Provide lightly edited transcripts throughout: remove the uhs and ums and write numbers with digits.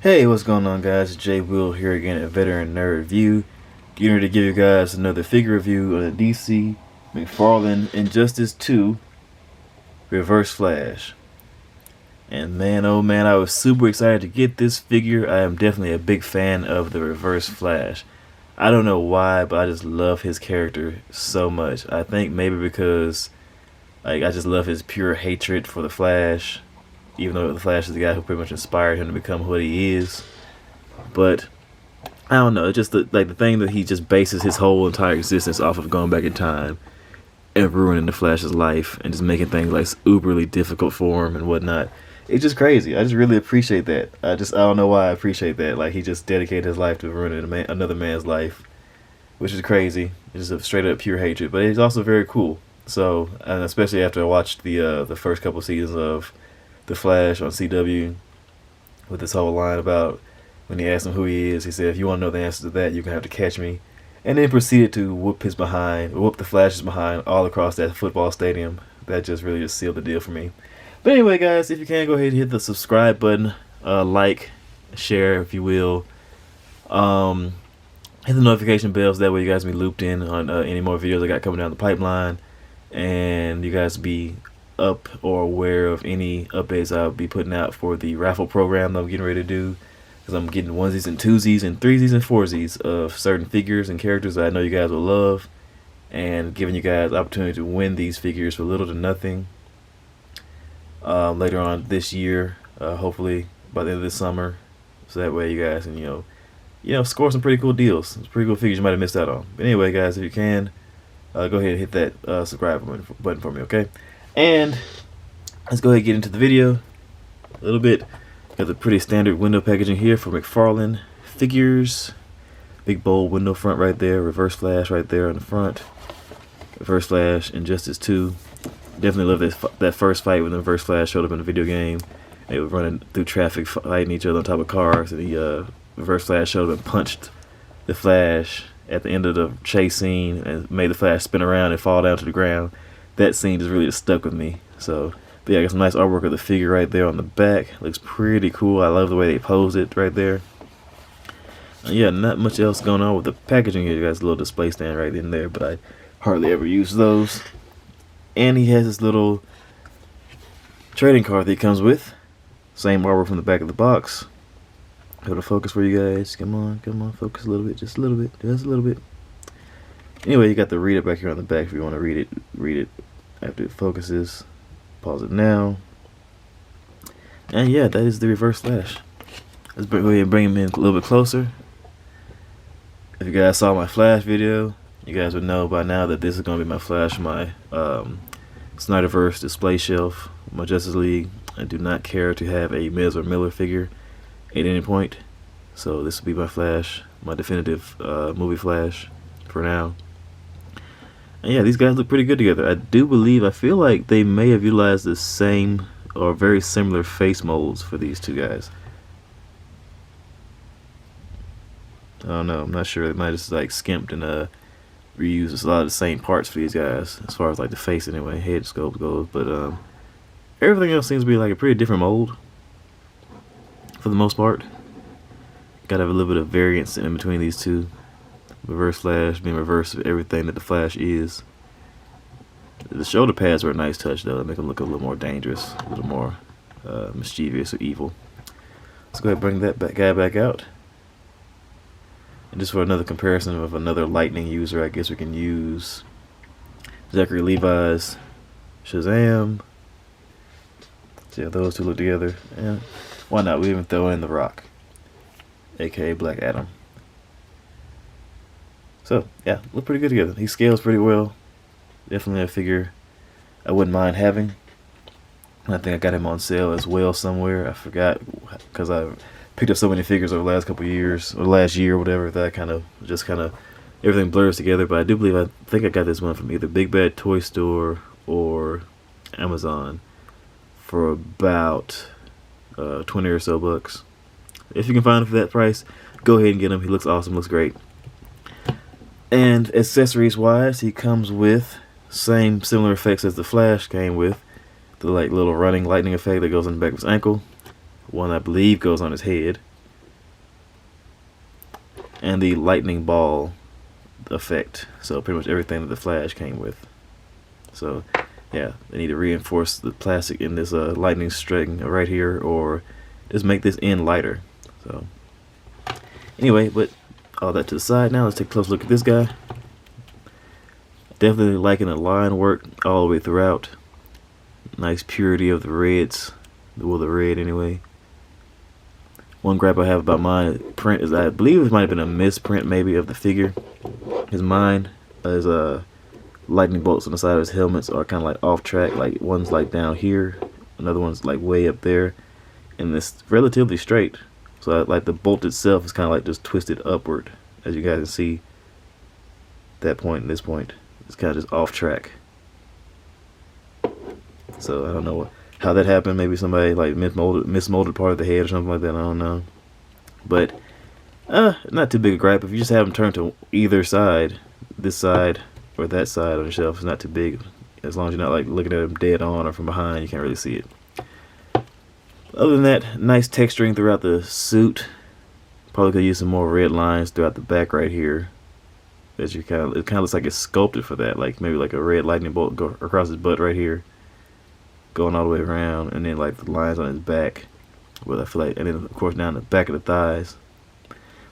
Hey, what's going on, guys? Jay Will here again at Veteran Nerd Review. Getting ready to give you guys another figure review of the DC McFarlane Injustice 2 Reverse Flash. And man, oh man, I was super excited to get this figure. I am definitely a big fan of the Reverse Flash. I don't know why, but I just love his character so much. I think maybe because I just love his pure hatred for the Flash, even though the Flash is the guy who pretty much inspired him to become what he is. But I don't know, it's just the thing that he just bases his whole entire existence off of going back in time and ruining the Flash's life and just making things like uberly difficult for him and whatnot. It's just crazy. I just really appreciate that. I don't know why I appreciate that. Like, he just dedicated his life to ruining another man's life, which is crazy. It's just a straight up pure hatred, but it's also very cool. So, and especially after I watched the first couple seasons of The Flash on CW, with this whole line about when he asked him who he is, he said, "If you want to know the answer to that, you're gonna have to catch me," and then proceeded to whoop the Flash's behind all across that football stadium. That just really just sealed the deal for me. But anyway, guys, if you can, go ahead and hit the subscribe button, like, share, if you will. Hit the notification bells. That way, you guys be looped in on any more videos I got coming down the pipeline, and you guys be up or aware of any updates I'll be putting out for the raffle program that I'm getting ready to do. Because I'm getting onesies and twosies and threesies and foursies of certain figures and characters that I know you guys will love, and giving you guys the opportunity to win these figures for little to nothing later on this year, hopefully by the end of this summer, so that way you guys can score some pretty cool deals, some pretty cool figures you might have missed out on. But anyway, guys, if you can, go ahead and hit that subscribe button for me, okay? And let's go ahead and get into the video a little bit. Got the pretty standard window packaging here for McFarlane figures. Big bold window front right there. Reverse Flash right there on the front. Reverse Flash, Injustice 2. Definitely love that first fight when the Reverse Flash showed up in the video game. They were running through traffic, fighting each other on top of cars, and the Reverse Flash showed up and punched the Flash at the end of the chase scene and made the Flash spin around and fall down to the ground. That scene just really stuck with me. So, but yeah, I got some nice artwork of the figure right there on the back. Looks pretty cool. I love the way they posed it right there. Yeah, not much else going on with the packaging here. You guys, a little display stand right in there, but I hardly ever use those. And he has this little trading card that he comes with. Same artwork from the back of the box. Go to focus for you guys. Come on, focus a little bit, just a little bit. Anyway, you got the reader back here on the back if you want to read it after it focuses. Pause it now. And yeah, that is the Reverse Flash. Let's go ahead and bring him in a little bit closer. If you guys saw my Flash video, you guys would know by now that this is going to be my Flash, my Snyderverse display shelf, my Justice League. I do not care to have a Miz or Miller figure at any point. So this will be my Flash, my definitive movie Flash for now. And yeah, these guys look pretty good together. I feel like they may have utilized the same or very similar face molds for these two guys. I don't know, I'm not sure. They might have just like skimped and reused a lot of the same parts for these guys, as far as like the face anyway, head sculpt goes. But everything else seems to be like a pretty different mold for the most part. Gotta have a little bit of variance in between these two. Reverse Flash being reverse of everything that the Flash is. The shoulder pads were a nice touch though. They make him look a little more dangerous, a little more mischievous or evil. Let's go ahead and bring that guy back out. And just for another comparison of another Lightning user, I guess we can use Zachary Levi's Shazam. See how those two look together. And why not? We even throw in The Rock, aka Black Adam. So yeah, look pretty good together. He scales pretty well. Definitely a figure I wouldn't mind having. I think I got him on sale as well somewhere. I forgot because I picked up so many figures over the last couple of years or last year or whatever that kind of everything blurs together. But I think I got this one from either Big Bad Toy Store or Amazon for about 20 or so bucks. If you can find him for that price, go ahead and get him. He looks awesome, looks great. And accessories wise, he comes with similar effects as the Flash came with. The like little running lightning effect that goes on the back of his ankle. One I believe goes on his head. and the lightning ball effect. So pretty much everything that the Flash came with. So yeah, they need to reinforce the plastic in this lightning string right here, or just make this end lighter. So anyway, but all that to the side. Now let's take a close look at this guy. Definitely liking the line work all the way throughout. Nice purity of the reds, well, the red anyway. One gripe I have about mine print is I believe it might have been a misprint maybe of the figure. His mine is lightning bolts on the side of his helmets are kind of like off track. Like one's like down here, another one's like way up there, and it's relatively straight. So like the bolt itself is kind of like just twisted upward, as you guys can see. That point and this point, it's kind of just off track. So I don't know how that happened. Maybe somebody like mismolded part of the head or something like that. I don't know. But not too big a gripe. If you just have them turned to either side, this side or that side on the shelf, it's not too big. As long as you're not like looking at them dead on or from behind, you can't really see it. Other than that, nice texturing throughout the suit. Probably could use some more red lines throughout the back right here. As you it kind of looks like it's sculpted for that. Like maybe like a red lightning bolt go across his butt right here, going all the way around, and then like the lines on his back. Well, I feel like, and then of course down the back of the thighs.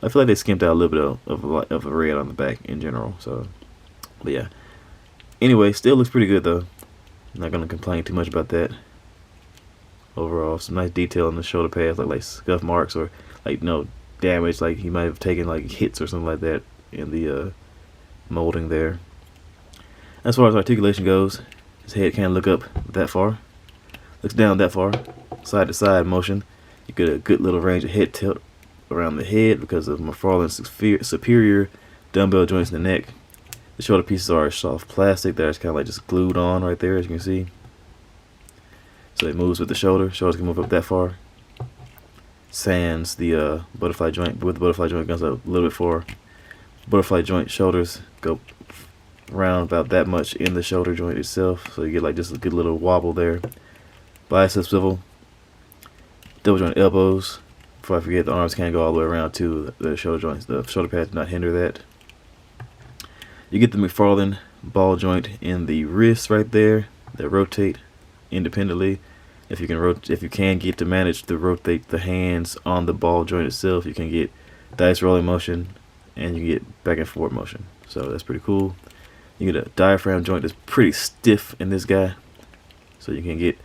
I feel like they skimped out a little bit of a red on the back in general. So, but yeah. Anyway, still looks pretty good though. I'm not gonna complain too much about that. Overall, some nice detail on the shoulder pads, like scuff marks or like no damage, like he might have taken like hits or something like that in the molding there. As far as articulation goes, his head can't look up that far, looks down that far, side to side motion. You get a good little range of head tilt around the head because of McFarlane's superior dumbbell joints in the neck. The shoulder pieces are soft plastic that is kind of like just glued on right there, as you can see. So it moves with the shoulder. Shoulders can move up that far. Sans the butterfly joint, but with the butterfly joint goes up a little bit far. Butterfly joint shoulders go around about that much in the shoulder joint itself, so you get like just a good little wobble there. Bicep swivel. Double joint elbows. Before I forget, the arms can't go all the way around to the shoulder joints. The shoulder pads do not hinder that. You get the McFarlane ball joint in the wrist right there that rotate independently. If you can get to manage to rotate the hands on the ball joint itself, you can get dice rolling motion and you get back and forth motion. So that's pretty cool. You get a diaphragm joint that's pretty stiff in this guy, so you can get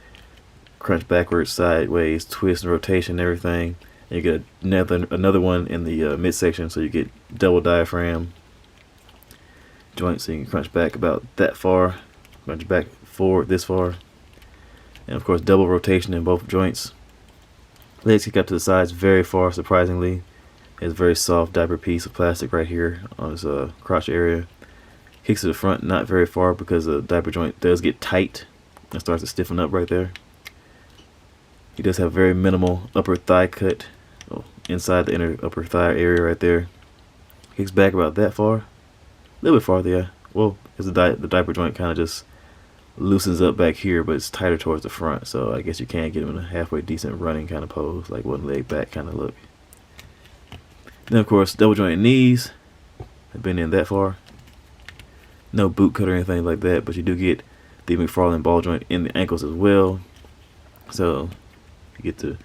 crunch backwards, sideways, twist and rotation and everything. And you get another one in the midsection, so you get double diaphragm joint, so you can crunch back about that far, crunch back forward this far. And of course double rotation in both joints. Legs kick up to the sides very far, surprisingly. It's a very soft diaper piece of plastic right here on his crotch area. Kicks to the front not very far because the diaper joint does get tight and starts to stiffen up right there. He does have very minimal upper thigh cut inside the inner upper thigh area right there. Kicks back about that far. A little bit farther, yeah. Well, because the diaper joint kind of just loosens up back here, but it's tighter towards the front, so I guess you can get him in a halfway decent running kind of pose, like one leg back kind of look. Then of course double jointed knees. I've been in that far. No boot cut or anything like that, but you do get the McFarlane ball joint in the ankles as well, so you get to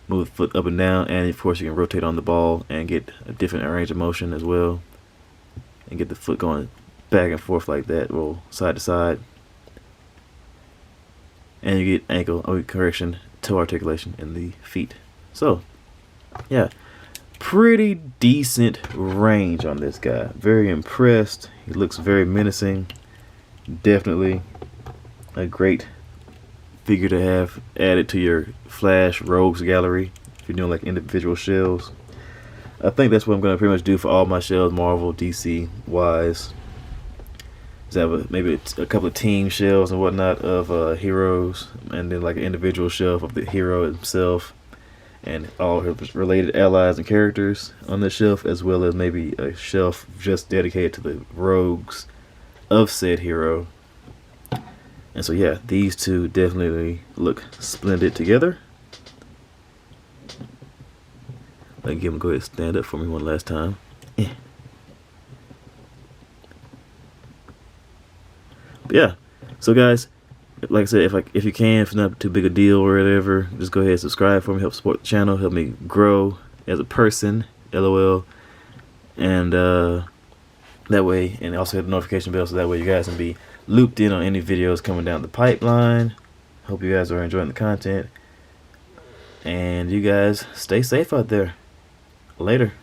move the foot up and down, and of course you can rotate on the ball and get a different range of motion as well, and get the foot going back and forth like that, roll side to side. And you get toe articulation in the feet. So, yeah, pretty decent range on this guy. Very impressed. He looks very menacing. Definitely a great figure to have added to your Flash Rogues gallery if you're doing like individual shells. I think that's what I'm going to pretty much do for all my shells, Marvel, DC wise. Have maybe a couple of team shells and whatnot of heroes, and then like an individual shelf of the hero himself and all his related allies and characters on the shelf, as well as maybe a shelf just dedicated to the rogues of said hero. And so yeah, these two definitely look splendid together. Let him go ahead and stand up for me one last time. But yeah, so guys, like I said, if you can, if it's not too big a deal or whatever, just go ahead and subscribe for me, help support the channel, help me grow as a person, LOL, and that way, and also hit the notification bell so that way you guys can be looped in on any videos coming down the pipeline. Hope you guys are enjoying the content, and you guys stay safe out there. Later.